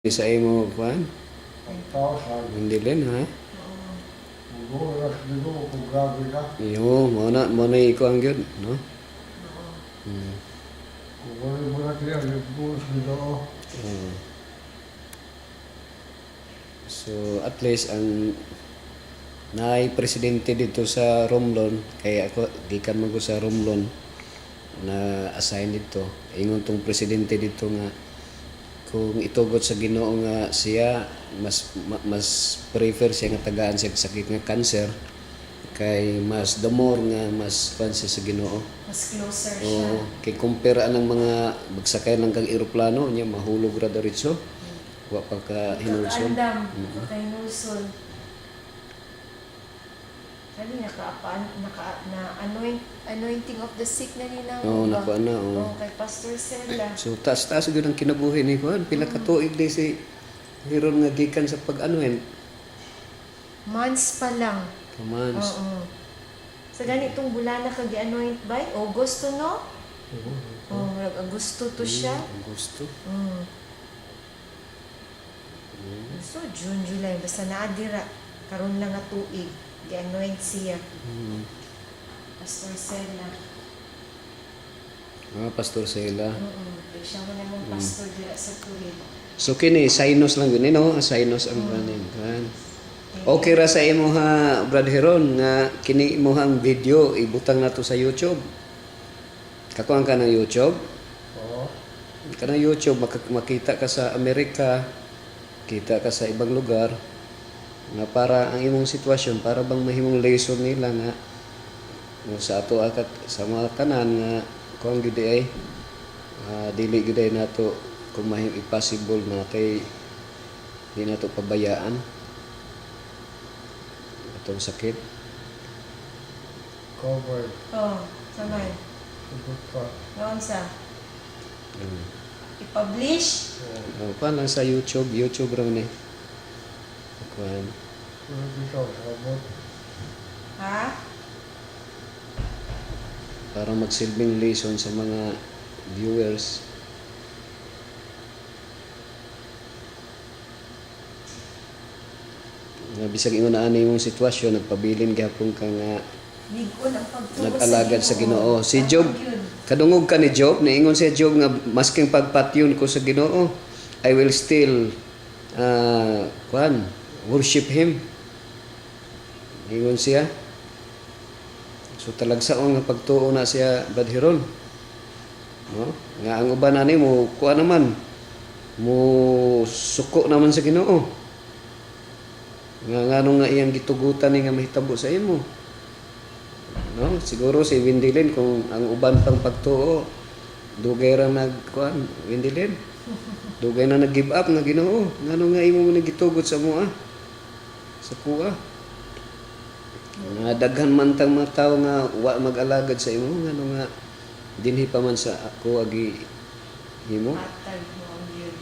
Sa imo kuan? Hindi din ha? Iyo, mo na iko ang gyud, no? Hmm. Oo. So at least ang naay presidente dito sa Romblon, kaya ako gikan man ko sa Romblon na assign dito. Ingon tong presidente dito nga kung itugot sa Ginoo nga siya mas prefer siya nga tagaan siya sakit nga cancer kay mas the more nga mas fan siya sa Ginoo. Mas closer siya. Kay kumpara ng mga magsakay ng kang eroplano niya mahulog ra diretso. Wa pa ka hinulson. Andam, ka hinulson. Kani anointing of the sick na nila. Oo, nakuha na. Kay Pastor Sela. So taas-taas gyud ang kinabuhi ni kuan. Pila ka tuig di si hiron nga gikan sa pag-anuhen. Months pa lang. Months. Oo. Sa ganitong bulan na kag-anoint by Agosto, no? Oo, Agosto to siya. Agosto. So June, July basta naadira karon lang nga tuig gi-anoint siya. Pastor Sela. Pastor Sela. Siya mo namang pastor dira sa tuig. So kini sinus lang gani no, sinus ang kanin kan. Okay ra sa imo ha Brad Heron nga kini imong video ibutang nato sa YouTube. Kakuan ka ng YouTube? Oo. Kanang YouTube makita ka sa Amerika, kita ka sa ibang lugar nga para ang imong sitwasyon para bang mahimong lesson nila nga sa ato akat sa mga tanan nga kuan gid ay dili gid ay nato kung mahim impossible na kay di nato pabayaan atong sakit. Covered. Samay. Sagot pa. Noon sa i-publish. Pa lang sa YouTube ra ni. Kuan. Pero dito, sabot. Ha? Para magsilbing lesson sa mga viewers. Nga bisag ingon na ani imong sitwasyon nagpabilin gyapon ka nga Ligon ang pagtuo nag-alagad sa Ginoo. Si Job, kadungog ka ni Job, niingon si Job nga masking pagpatyon ko sa Ginoo, I will still worship him. Ingon siya. So talagsaon nga pagtuo na siya Badhiron. No? Nga ang uban ani mo kuan naman mo suko naman sa Ginoo. Nga nganong nga iyang gitugutan ni nga mahitabo sa imo. No, siguro si Windilin kung ang uban pang pagtuo dugay ra nagkuan Windilin. Dugay na nag-give up nga Ginoo. Ngano nga imo mo nagitugot sa moa? Sa kuha. Nga daghan man tang mga tawo nga wa mag-alagad sa imo ngano nga dinhi pa man sa ako agi himo. Atag mo ang yun.